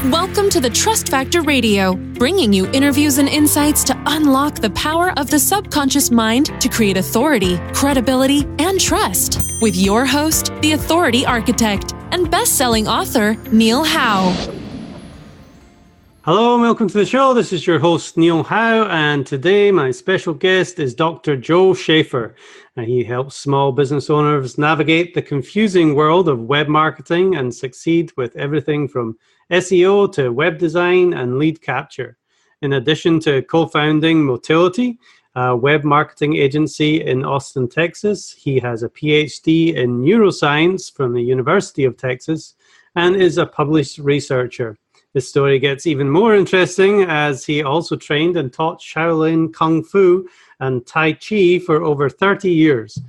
Welcome to the Trust Factor Radio, bringing you interviews and insights to unlock the power of the subconscious mind to create authority, credibility, and trust. With your host, the Authority Architect, and best-selling author, Neil Howe. Hello and welcome to the show. This is your host, Neil Howe, and today my special guest is Dr. Joe Schaefer. He helps small business owners navigate the confusing world of web marketing and succeed with everything from SEO to web design and lead capture. In addition to co-founding Motiliti, a web marketing agency in Austin, Texas, he has a Ph.D. in Neuroscience from the University of Texas and is a published researcher. His story gets even more interesting as he also trained and taught Shaolin Kung Fu and Tai Chi for over 30 years.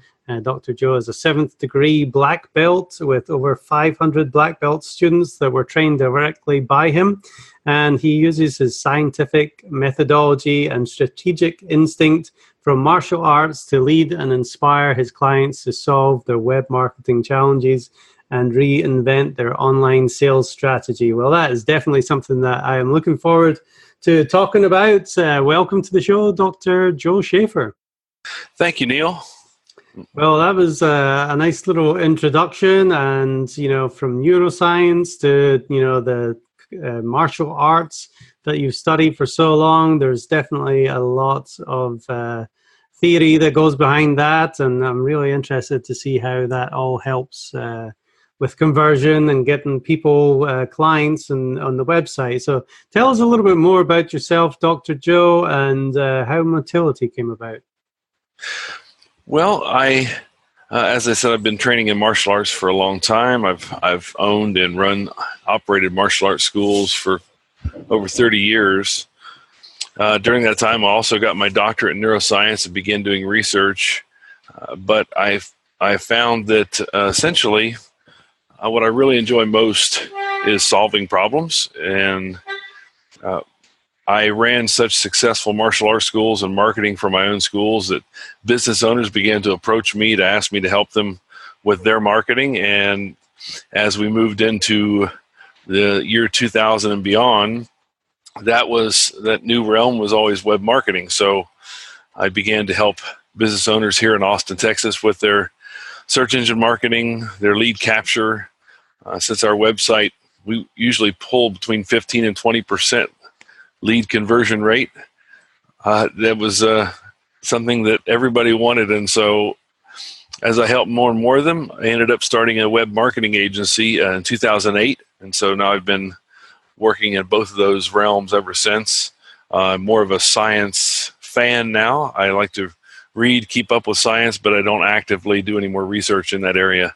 Dr. Joe is a 7th degree black belt with over 500 black belt students that were trained directly by him. And he uses his scientific methodology and strategic instinct from martial arts to lead and inspire his clients to solve their web marketing challenges and reinvent their online sales strategy. Well, that is definitely something that I am looking forward to talking about. Welcome to the show, Dr. Joe Schaefer. Thank you, Neil. Well, that was a nice little introduction, and from neuroscience to the martial arts that you've studied for so long. There's definitely a lot of theory that goes behind that, and I'm really interested to see how that all helps with conversion and getting people, clients, and on the website. So tell us a little bit more about yourself, Dr. Joe, and how Motiliti came about. Well, as I said, I've been training in martial arts for a long time. I've owned and operated martial arts schools for over 30 years. During that time, I also got my doctorate in neuroscience and began doing research. But I found that essentially what I really enjoy most is solving problems. And I ran such successful martial arts schools and marketing for my own schools that business owners began to approach me to ask me to help them with their marketing. And as we moved into the year 2000 and beyond, that new realm was always web marketing. So I began to help business owners here in Austin, Texas with their search engine marketing, their lead capture. Since our website, we usually pull between 15 and 20% lead conversion rate. That was something that everybody wanted. And so as I helped more and more of them, I ended up starting a web marketing agency in 2008. And so now I've been working in both of those realms ever since. I'm more of a science fan now. I like to read, keep up with science, but I don't actively do any more research in that area.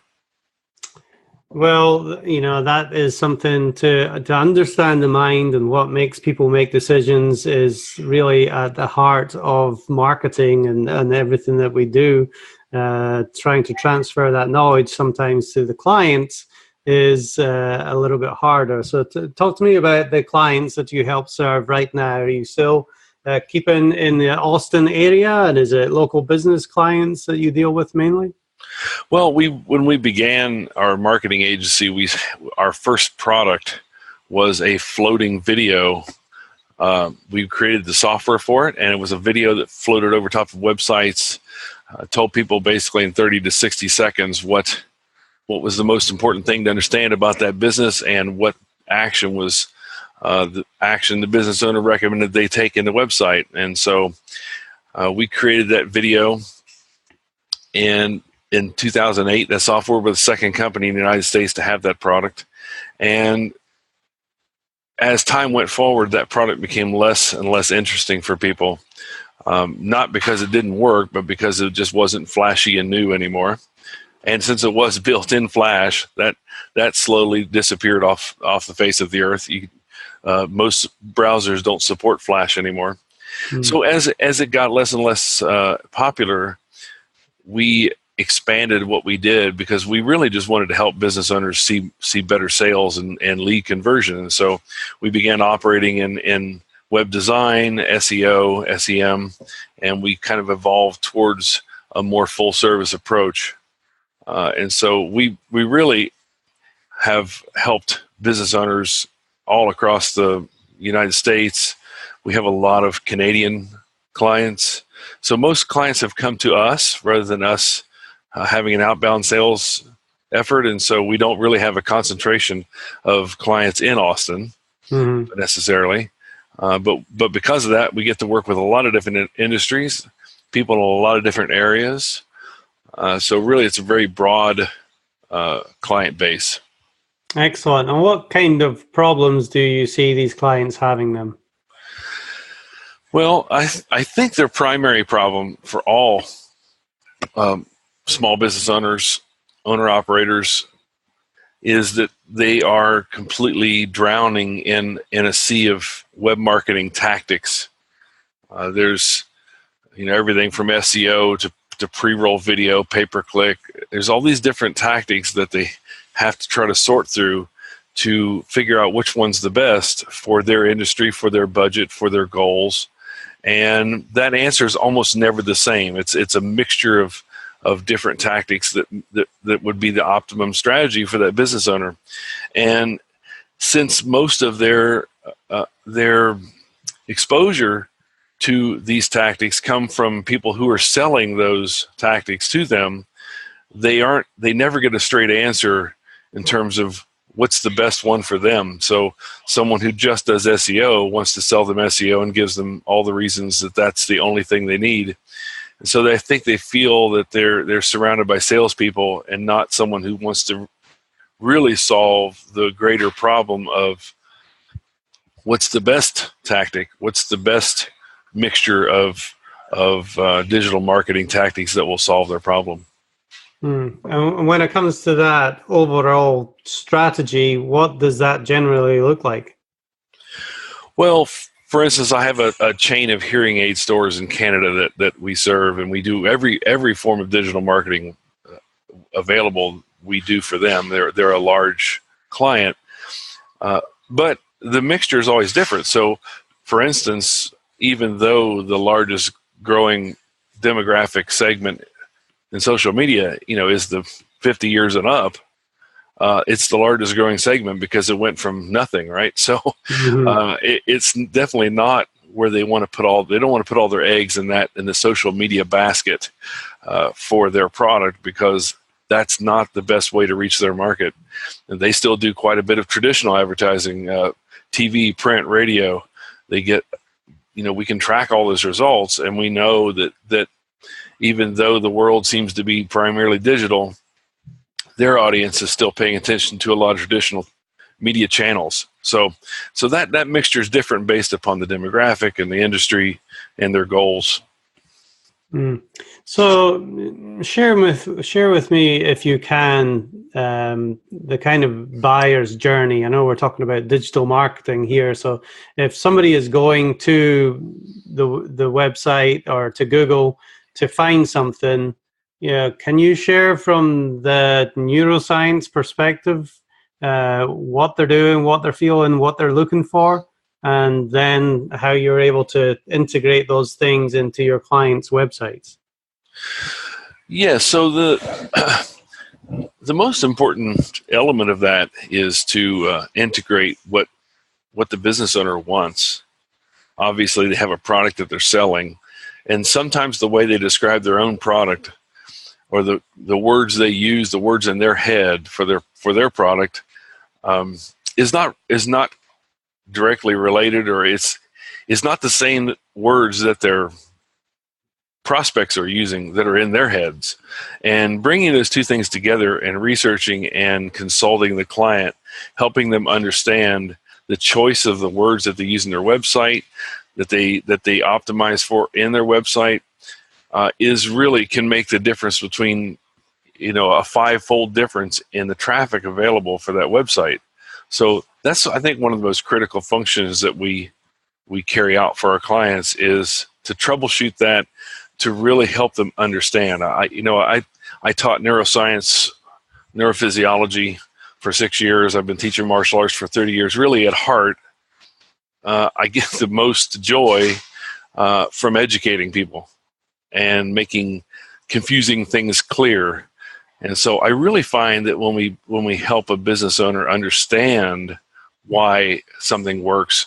Well, that is something to understand the mind and what makes people make decisions is really at the heart of marketing and everything that we do. Trying to transfer that knowledge sometimes to the clients is a little bit harder. So talk to me about the clients that you help serve right now. Are you still keeping in the Austin area, and is it local business clients that you deal with mainly? Well, when we began our marketing agency, our first product was a floating video. We created the software for it, and it was a video that floated over top of websites, told people basically in 30 to 60 seconds what was the most important thing to understand about that business and what action was the action the business owner recommended they take in the website. And so we created that video, and in 2008, that software was the second company in the United States to have that product. And as time went forward, that product became less and less interesting for people. Not because it didn't work, but because it just wasn't flashy and new anymore. And since it was built in Flash, that slowly disappeared off the face of the earth. Most browsers don't support Flash anymore. Mm-hmm. So as it got less and less popular, we expanded what we did because we really just wanted to help business owners see better sales and lead conversion. And so we began operating in web design, SEO, SEM, and we kind of evolved towards a more full service approach. And so we really have helped business owners all across the United States. We have a lot of Canadian clients. So most clients have come to us rather than us having an outbound sales effort. And so we don't really have a concentration of clients in Austin necessarily. But because of that, we get to work with a lot of different industries, people in a lot of different areas. So really, it's a very broad client base. Excellent. And what kind of problems do you see these clients having them? Well, I think their primary problem for all small business owners, owner-operators, is that they are completely drowning in a sea of web marketing tactics. There's everything from SEO to pre-roll video, pay-per-click. There's all these different tactics that they have to try to sort through to figure out which one's the best for their industry, for their budget, for their goals. And that answer is almost never the same. It's a mixture of different tactics that would be the optimum strategy for that business owner. And since most of their exposure to these tactics come from people who are selling those tactics to them, they never get a straight answer in terms of what's the best one for them. So someone who just does SEO wants to sell them SEO and gives them all the reasons that that's the only thing they need. And so they feel that they're surrounded by salespeople and not someone who wants to really solve the greater problem of what's the best tactic, what's the best mixture of digital marketing tactics that will solve their problem. And when it comes to that overall strategy, what does that generally look like? Well, for instance, I have a chain of hearing aid stores in Canada that we serve, and we do every form of digital marketing available. We do for them. They're a large client, but the mixture is always different. So, for instance, even though the largest growing demographic segment in social media, is the 50 years and up, it's the largest growing segment because it went from nothing, right? So it's definitely not where they want to they don't want to put all their eggs in the social media basket for their product, because that's not the best way to reach their market. And they still do quite a bit of traditional advertising, TV, print, radio. They get, we can track all those results, and we know that even though the world seems to be primarily digital, their audience is still paying attention to a lot of traditional media channels. So that mixture is different based upon the demographic and the industry and their goals. So share with me, if you can, the kind of buyer's journey. I know we're talking about digital marketing here. So if somebody is going to the website or to Google to find something, can you share from the neuroscience perspective what they're doing, what they're feeling, what they're looking for, and then how you're able to integrate those things into your clients' websites? Yeah, so the most important element of that is to integrate what the business owner wants. Obviously, they have a product that they're selling, and sometimes the way they describe their own product, or the words they use, the words in their head for their product, is not directly related, or it's not the same words that their prospects are using that are in their heads. And bringing those two things together and researching and consulting the client, helping them understand the choice of the words that they use in their website, that they optimize for in their website, is really can make the difference between a five-fold difference in the traffic available for that website. So that's, I think, one of the most critical functions that we carry out for our clients, is to troubleshoot that, to really help them understand. I taught neuroscience, neurophysiology for 6 years. I've been teaching martial arts for 30 years. Really, at heart, I get the most joy from educating people and making confusing things clear. And so I really find that when we help a business owner understand why something works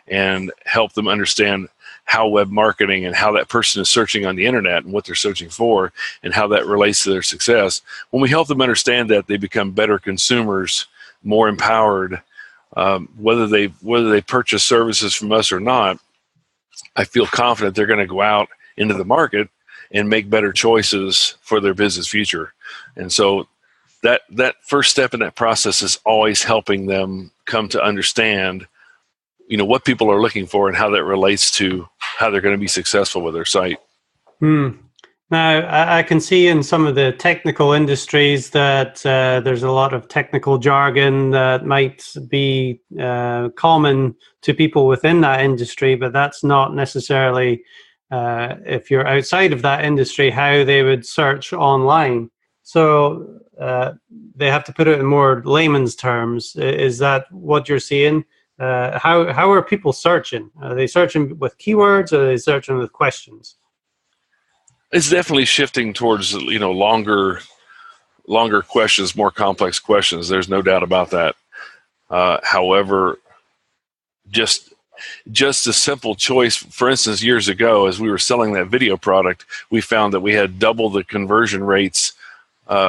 and help them understand how web marketing and how that person is searching on the internet and what they're searching for and how that relates to their success. When we help them understand that, they become better consumers, more empowered. Whether they purchase services from us or not, I feel confident they're going to go out into the market and make better choices for their business future. And so that first step in that process is always helping them come to understand, what people are looking for and how that relates to how they're going to be successful with their site. Now, I can see in some of the technical industries that there's a lot of technical jargon that might be common to people within that industry, but that's not necessarily, if you're outside of that industry, how they would search online. So they have to put it in more layman's terms. Is that what you're seeing? How are people searching? Are they searching with keywords, or are they searching with questions? It's definitely shifting towards longer questions, more complex questions. There's no doubt about that. However, just a simple choice. For instance, years ago, as we were selling that video product, we found that we had double the conversion rates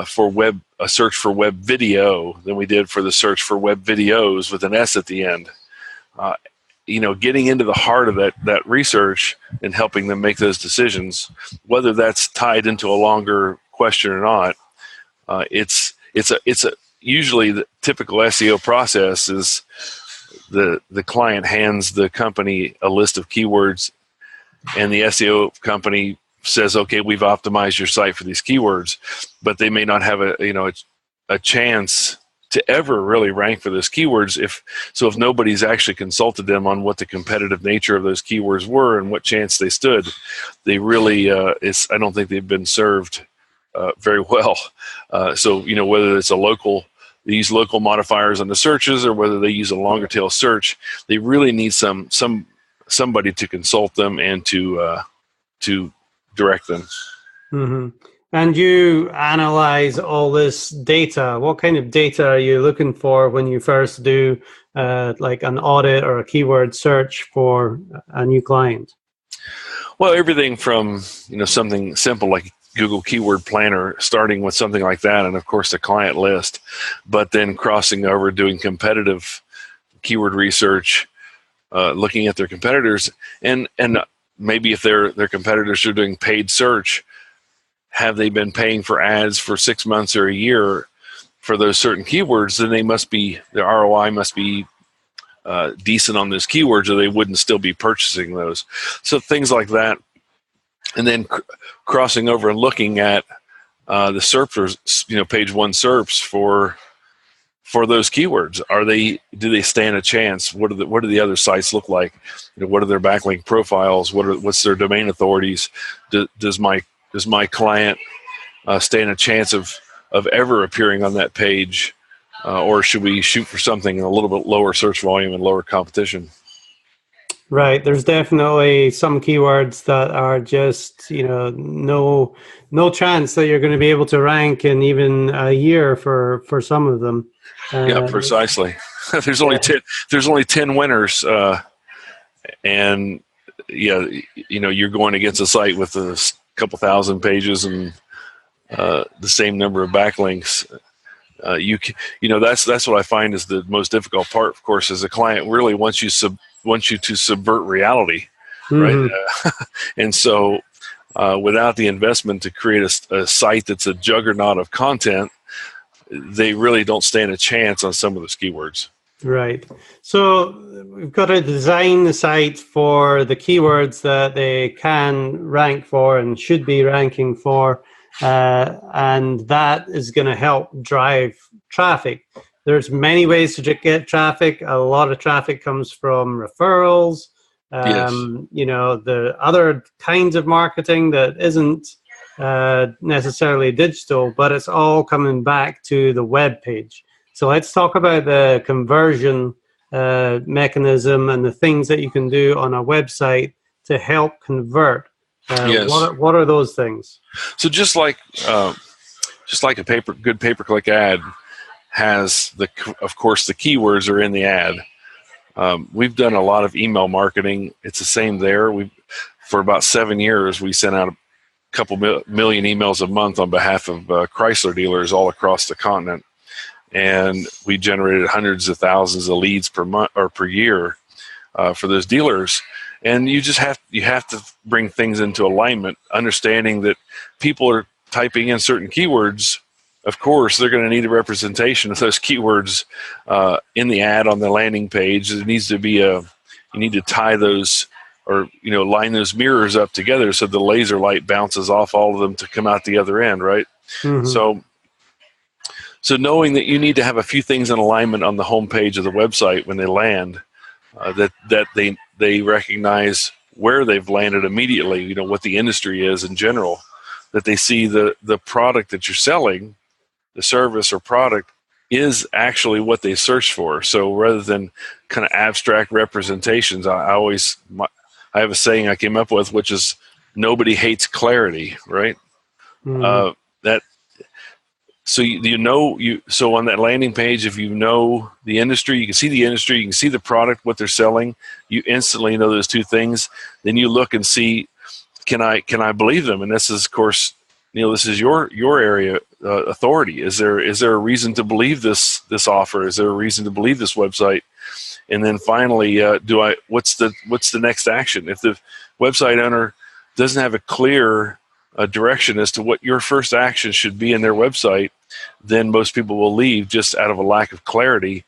for a search for web video than we did for the search for web videos with an S at the end. Getting into the heart of that research and helping them make those decisions, whether that's tied into a longer question or not, it's usually the typical SEO process is the client hands the company a list of keywords, and the SEO company says, okay, we've optimized your site for these keywords, but they may not have a chance to ever really rank for those keywords. If nobody's actually consulted them on what the competitive nature of those keywords were and what chance they stood, they really, I don't think they've been served very well. So whether it's they use local modifiers on the searches, or whether they use a longer tail search, they really need somebody to consult them and to direct them. Mm-hmm. And you analyze all this data. What kind of data are you looking for when you first do like an audit or a keyword search for a new client? Well, everything from something simple like Google Keyword Planner, starting with something like that, and of course the client list, but then crossing over doing competitive keyword research, looking at their competitors, and maybe if their competitors are doing paid search, have they been paying for ads for 6 months or a year for those certain keywords? Then the ROI must be decent on those keywords, or they wouldn't still be purchasing those. So things like that. And then crossing over and looking at the SERPs, page one SERPs for those keywords. Do they stand a chance? What do the other sites look like? What are their backlink profiles? What's their domain authorities? Does my client stand a chance of ever appearing on that page, or should we shoot for something in a little bit lower search volume and lower competition? Right. There's definitely some keywords that are just, no chance that you're going to be able to rank in even a year for some of them. Yeah, precisely. There's only 10 winners, and you're going against a site with a couple thousand pages and the same number of backlinks. That's what I find is the most difficult part. Of course, as a client really wants you to subvert reality, right? And so, without the investment to create a site that's a juggernaut of content, they really don't stand a chance on some of those keywords. Right. So we've got to design the site for the keywords that they can rank for and should be ranking for, and that is going to help drive traffic. There's many ways to get traffic. A lot of traffic comes from referrals. Yes. The other kinds of marketing that isn't necessarily digital, but it's all coming back to the web page. So let's talk about the conversion mechanism and the things that you can do on a website to help convert. Yes. What are those things? So just like a good pay-per-click ad has of course, the keywords are in the ad. We've done a lot of email marketing. It's the same there. For about 7 years, we sent out a couple million emails a month on behalf of Chrysler dealers all across the continent. And we generated hundreds of thousands of leads per month or per year for those dealers. And you have to bring things into alignment, understanding that people are typing in certain keywords. Of course, they're going to need a representation of those keywords in the ad on the landing page. There needs to be you need to tie those, or line those mirrors up together so the laser light bounces off all of them to come out the other end, right? Mm-hmm. So knowing that you need to have a few things in alignment on the homepage of the website when they land, that they recognize where they've landed immediately, what the industry is in general, that they see the product that you're selling, the service or product, is actually what they search for. So rather than kind of abstract representations, I have a saying I came up with, which is nobody hates clarity, right? Mm. So on that landing page, if you know the industry, you can see the industry, you can see the product, what they're selling, you instantly know those two things. Then you look and see, can I believe them? And this is, of course, Neil, this is your area authority. Is there a reason to believe this offer? Is there a reason to believe this website? And then finally, what's the next action? If the website owner doesn't have a clear direction as to what your first action should be in their website, then most people will leave just out of a lack of clarity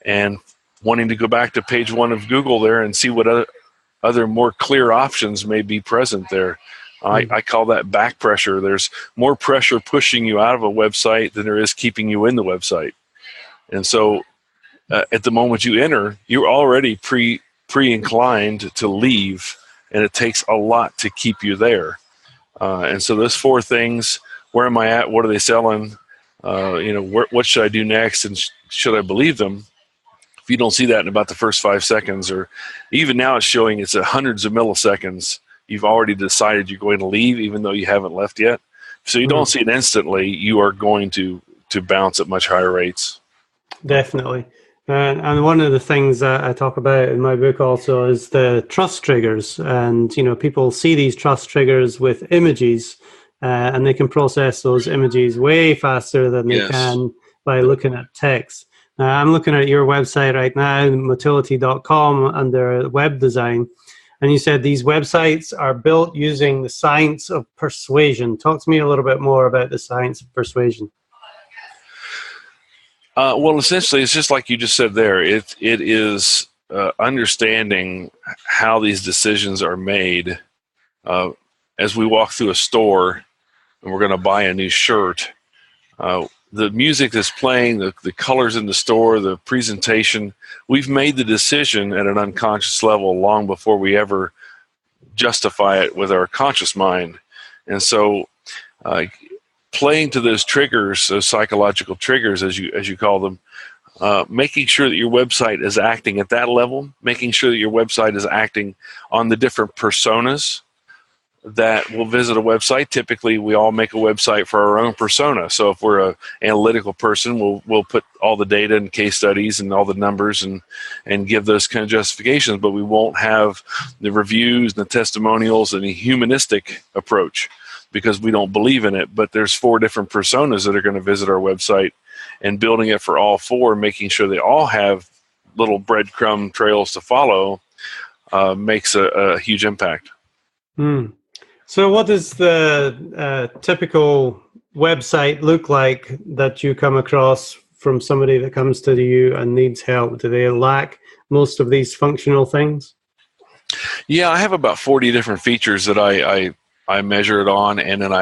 and wanting to go back to page 1 of Google there and see what other more clear options may be present there. I call that back pressure. There's more pressure pushing you out of a website than there is keeping you in the website. And so at the moment you enter, you're already pre-inclined to leave, and it takes a lot to keep you there. And so those 4 things: where am I at? What are they selling? What should I do next? And should I believe them? If you don't see that in about the first 5 seconds, or even now it's showing it's at hundreds of milliseconds, you've already decided you're going to leave, even though you haven't left yet. So you don't see it instantly, you are going to bounce at much higher rates. Definitely. And one of the things that I talk about in my book also is the trust triggers. And, people see these trust triggers with images, and they can process those images way faster than they can by looking at text. I'm looking at your website right now, motiliti.com, under web design. And you said these websites are built using the science of persuasion. Talk to me a little bit more about the science of persuasion. Well, essentially, it's just like you just said there. It is understanding how these decisions are made. As we walk through a store and we're going to buy a new shirt, the music that's playing, the colors in the store, the presentation, we've made the decision at an unconscious level long before we ever justify it with our conscious mind. And so playing to those triggers, those psychological triggers, as you call them, making sure that your website is acting at that level, making sure that your website is acting on the different personas that will visit a website. Typically, we all make a website for our own persona. So if we're an analytical person, we'll put all the data and case studies and all the numbers and give those kind of justifications, but we won't have the reviews and the testimonials and the humanistic approach because we don't believe in it. But there's 4 different personas that are going to visit our website, and building it for all 4, making sure they all have little breadcrumb trails to follow makes a huge impact. So what does the typical website look like that you come across from somebody that comes to you and needs help? Do they lack most of these functional things? Yeah, I have about 40 different features that I measure it on, and then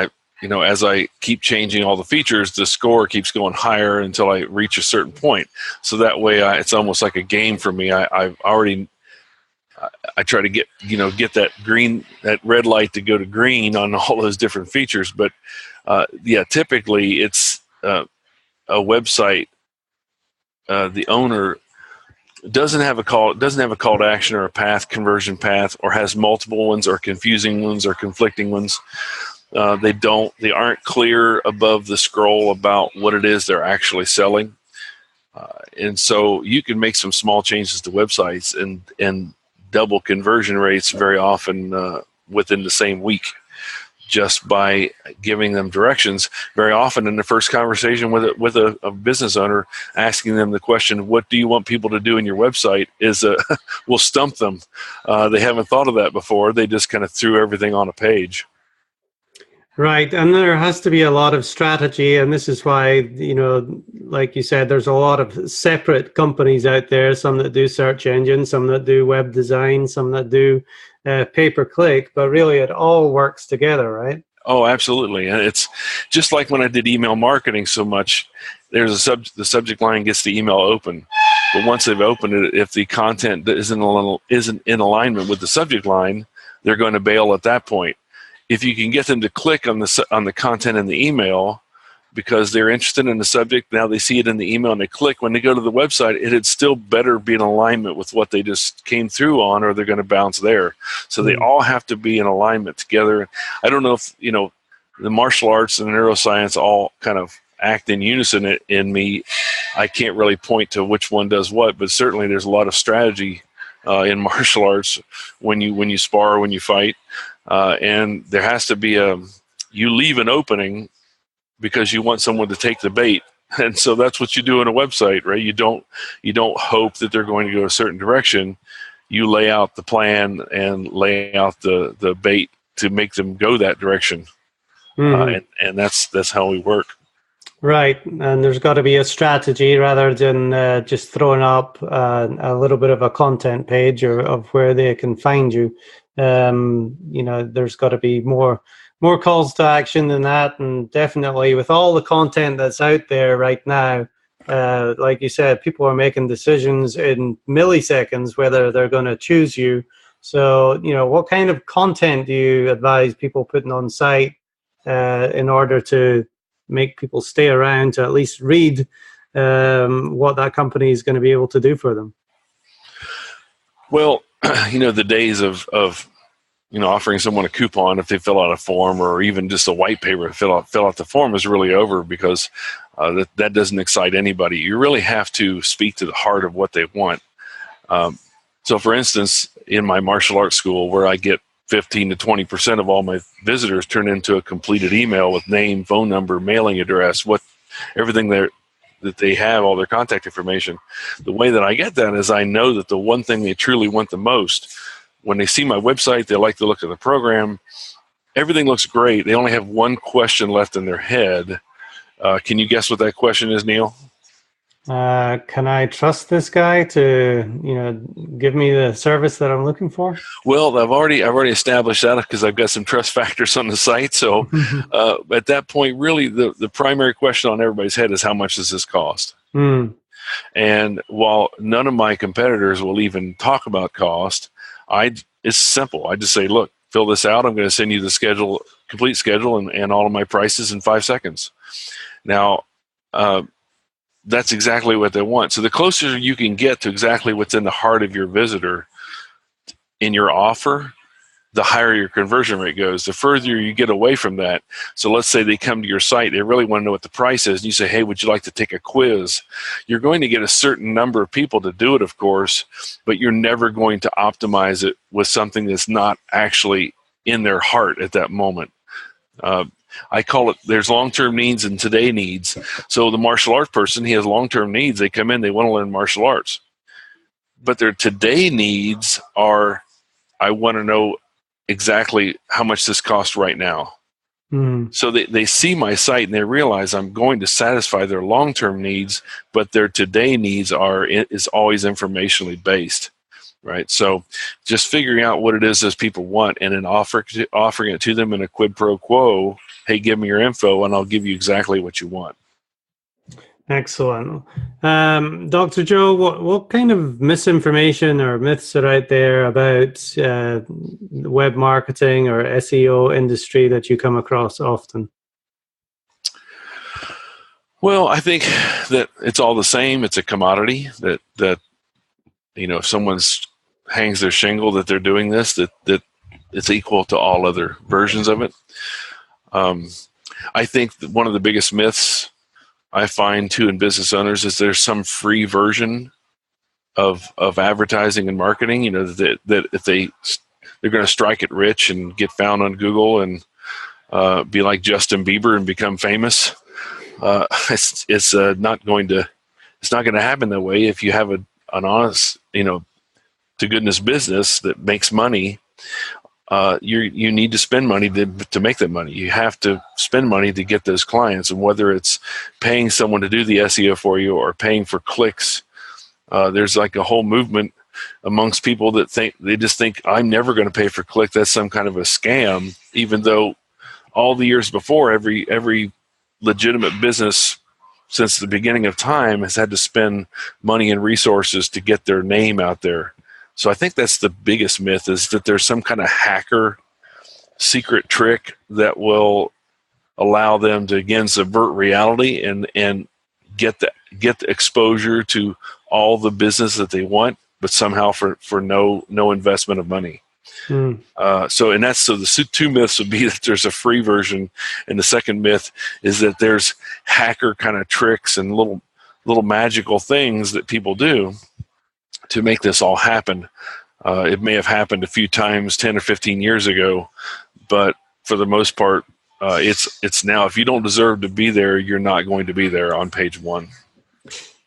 as I keep changing all the features, the score keeps going higher until I reach a certain point. So that way, it's almost like a game for me. I try to get that red light to go to green on all those different features. But typically it's a website. The owner doesn't have a call to action or a conversion path, or has multiple ones or confusing ones or conflicting ones. They aren't clear above the scroll about what it is they're actually selling. And so you can make some small changes to websites and double conversion rates very often within the same week, just by giving them directions. Very often in the first conversation with a business owner, asking them the question, what do you want people to do in your website, will stump them. They haven't thought of that before. They just kind of threw everything on a page. Right. And there has to be a lot of strategy. And this is why, like you said, there's a lot of separate companies out there, some that do search engines, some that do web design, some that do pay-per-click, but really it all works together, right? Oh, absolutely. And it's just like when I did email marketing so much, the subject line gets the email open. But once they've opened it, if the content isn't in alignment with the subject line, they're going to bail at that point. If you can get them to click on the content in the email because they're interested in the subject, now they see it in the email and they click. When they go to the website, it'd still better be in alignment with what they just came through on, or they're going to bounce there. So they all have to be in alignment together. I don't know if, the martial arts and the neuroscience all kind of act in unison in me. I can't really point to which one does what, but certainly there's a lot of strategy in martial arts when you spar, when you fight. And there has to be you leave an opening because you want someone to take the bait. And so that's what you do in a website, right? You don't hope that they're going to go a certain direction. You lay out the plan and lay out the bait to make them go that direction. Mm-hmm. And that's how we work. Right. And there's got to be a strategy rather than just throwing up a little bit of a content page of where they can find you. There's got to be more calls to action than that. And definitely with all the content that's out there right now, like you said, people are making decisions in milliseconds whether they're going to choose you. So, what kind of content do you advise people putting on site in order to make people stay around to at least read what that company is going to be able to do for them? Well, the days of offering someone a coupon if they fill out a form, or even just a white paper to fill out the form, is really over, because that doesn't excite anybody. You really have to speak to the heart of what they want. So, for instance, in my martial arts school, where I get 15 to 20% of all my visitors turn into a completed email with name, phone number, mailing address, everything that they have, all their contact information. The way that I get that is I know that the one thing they truly want the most, when they see my website, they like the look of the program. Everything looks great. They only have one question left in their head. Can you guess what that question is, Neil? Can I trust this guy to, give me the service that I'm looking for? Well, I've already established that because I've got some trust factors on the site. So at that point, really, the primary question on everybody's head is, how much does this cost? Mm. And while none of my competitors will even talk about cost, it's simple. I just say, look, fill this out. I'm going to send you the complete schedule and all of my prices in 5 seconds. Now, that's exactly what they want. So the closer you can get to exactly what's in the heart of your visitor in your offer, the higher your conversion rate goes. The further you get away from that. So let's say they come to your site, they really want to know what the price is, and you say, hey, would you like to take a quiz? You're going to get a certain number of people to do it, of course, but you're never going to optimize it with something that's not actually in their heart at that moment. I call it, there's long-term needs and today needs. So the martial arts person, he has long-term needs. They come in, they want to learn martial arts. But their today needs are, I want to know exactly how much this costs right now. Mm. So they see my site and they realize I'm going to satisfy their long-term needs, but their today needs is always informationally based. Right. So just figuring out what it is those people want and then offering it to them in a quid pro quo. Hey, give me your info and I'll give you exactly what you want. Excellent. Dr. Joe, what kind of misinformation or myths are out there about web marketing or SEO industry that you come across often? Well, I think that it's all the same. It's a commodity that if someone's hangs their shingle that they're doing this, that it's equal to all other versions of it. I think that one of the biggest myths I find too in business owners is there's some free version of advertising and marketing. That if they're going to strike it rich and get found on Google and be like Justin Bieber and become famous. It's not going to happen that way. If you have an honest, to goodness business that makes money, you need to spend money to make that money. You have to spend money to get those clients, and whether it's paying someone to do the SEO for you or paying for clicks, there's like a whole movement amongst people that just think I'm never going to pay for click. That's some kind of a scam, even though all the years before, every legitimate business since the beginning of time has had to spend money and resources to get their name out there. So I think that's the biggest myth, is that there's some kind of hacker secret trick that will allow them to, again, subvert reality and get the exposure to all the business that they want, but somehow for no investment of money. So the two myths would be that there's a free version, and the second myth is that there's hacker kind of tricks and little magical things that people do to make this all happen. It may have happened a few times 10 or 15 years ago, but for the most part, it's now, if you don't deserve to be there, you're not going to be there on page one.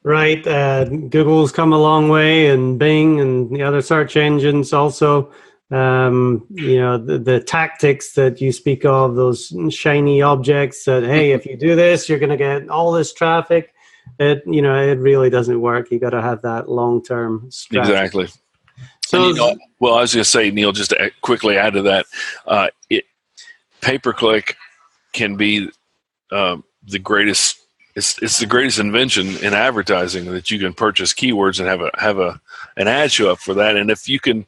Right. Google's come a long way, and Bing and the other search engines also. The tactics that you speak of, those shiny objects that, hey, if you do this, you're going to get all this traffic. It really doesn't work. You got to have that long-term strategy. Exactly. So, I was going to say, Neil, just to quickly add to that, pay-per-click can be the greatest. It's the greatest invention in advertising, that you can purchase keywords and have an ad show up for that. And if you can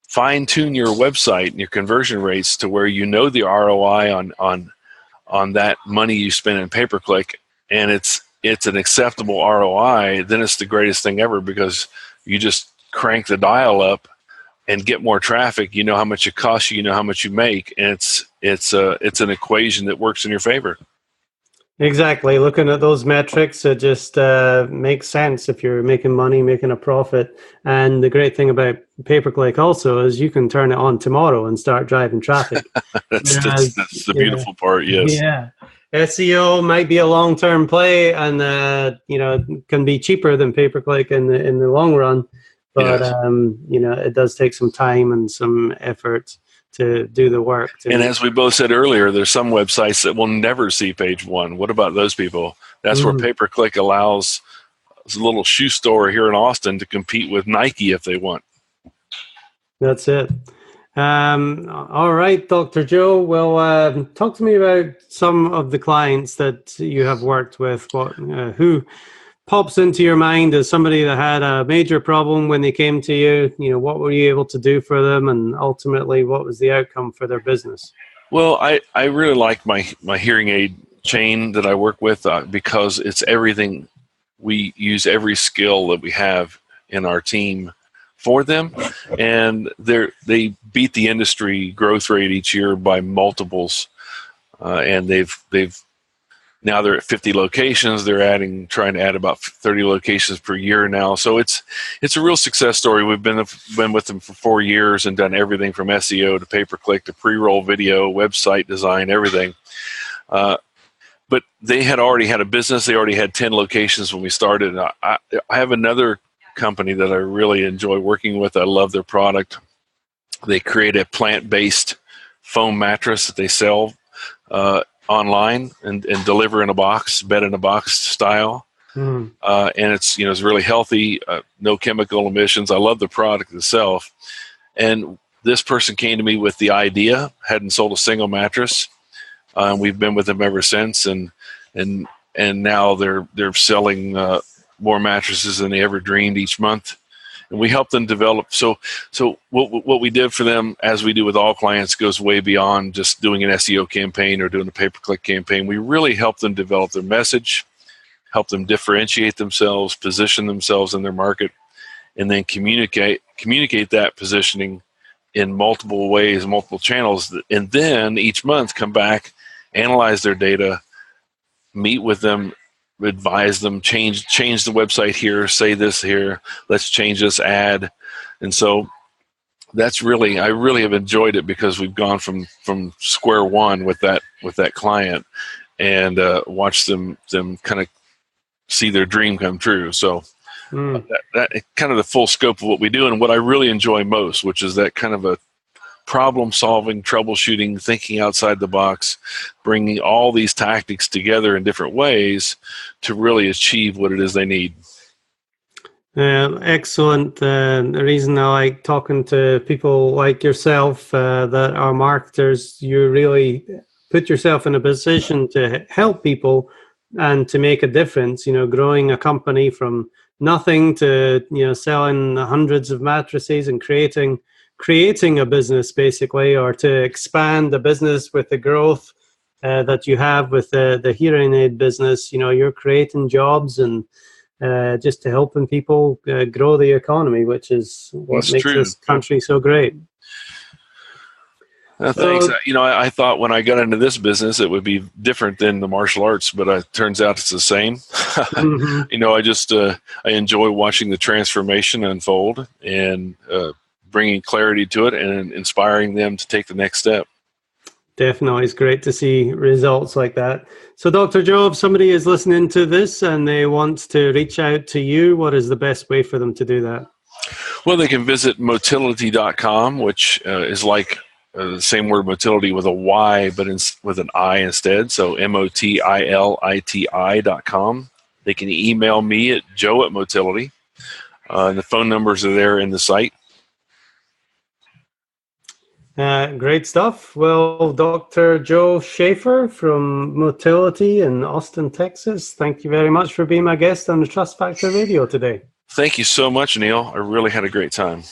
fine-tune your website and your conversion rates to where the ROI on that money you spend in pay-per-click, and it's an acceptable ROI, then it's the greatest thing ever, because you just crank the dial up and get more traffic. You know how much it costs you, how much you make, and it's an equation that works in your favor. Exactly. Looking at those metrics, it just makes sense if you're making money, making a profit. And the great thing about pay-per-click also is you can turn it on tomorrow and start driving traffic. That's the beautiful part, yes. Yeah. SEO might be a long-term play, and can be cheaper than pay-per-click in the long run. But yes. It does take some time and some effort to do the work. And as we both said earlier, there's some websites that will never see page one. What about those people? That's where pay-per-click allows a little shoe store here in Austin to compete with Nike if they want. That's it. All right, Dr. Joe. Well, talk to me about some of the clients that you have worked with. Who pops into your mind as somebody that had a major problem when they came to you? What were you able to do for them, and ultimately what was the outcome for their business? Well, I really like my hearing aid chain that I work with because it's everything. We use every skill that we have in our team for them, and they beat the industry growth rate each year by multiples, and they've now they're at 50 locations. They're trying to add about 30 locations per year now. So it's a real success story. We've been with them for 4 years and done everything from SEO to pay-per-click to pre-roll video, website design, everything. But they had already had a business. They already had 10 locations when we started. I have another company that I really enjoy working with. I love their product. They create a plant-based foam mattress that they sell online and deliver in a box, bed in a box style. And it's really healthy, no chemical emissions. I love the product itself. And this person came to me with the idea, hadn't sold a single mattress. We've been with them ever since, and now they're selling more mattresses than they ever dreamed each month. And we help them develop. So what we did for them, as we do with all clients, goes way beyond just doing an SEO campaign or doing a pay-per-click campaign. We really help them develop their message, help them differentiate themselves, position themselves in their market, and then communicate that positioning in multiple ways, multiple channels. And then each month come back, analyze their data, meet with them advise them, change the website here, say this here, let's change this ad. And so I really have enjoyed it, because we've gone from square one with that client, and watched them kind of see their dream come true. So that kind of the full scope of what we do, and what I really enjoy most, which is that kind of a problem solving, troubleshooting, thinking outside the box, bringing all these tactics together in different ways to really achieve what it is they need. Excellent. The reason I like talking to people like yourself that are marketers, you really put yourself in a position to help people and to make a difference, growing a company from nothing to, selling hundreds of mattresses and creating a business, basically, or to expand the business with the growth that you have with the hearing aid business. You're creating jobs and just to helping people grow the economy, which is what makes this country so great. Thanks. I thought when I got into this business it would be different than the martial arts, but it turns out it's the same. I enjoy watching the transformation unfold and bringing clarity to it and inspiring them to take the next step. Definitely. It's great to see results like that. So, Dr. Joe, if somebody is listening to this and they want to reach out to you, what is the best way for them to do that? Well, they can visit motiliti.com, which is like the same word motility with a Y, but with an I instead. So motiliti.com. They can email me at joe@motiliti. And the phone numbers are there in the site. Great stuff. Well, Dr. Joe Schaefer from Motiliti in Austin, Texas, thank you very much for being my guest on the Trust Factor Radio today. Thank you so much, Neil. I really had a great time.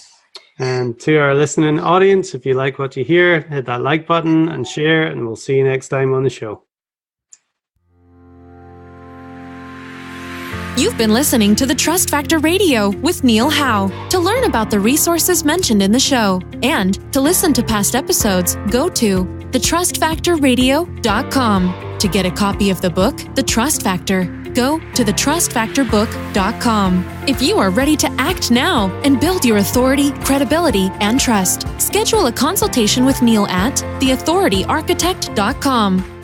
And to our listening audience, if you like what you hear, hit that like button and share, and we'll see you next time on the show. You've been listening to the Trust Factor Radio with Neil Howe. To learn about the resources mentioned in the show and to listen to past episodes, go to thetrustfactorradio.com. To get a copy of the book, The Trust Factor, go to thetrustfactorbook.com. If you are ready to act now and build your authority, credibility, and trust, schedule a consultation with Neil at theauthorityarchitect.com.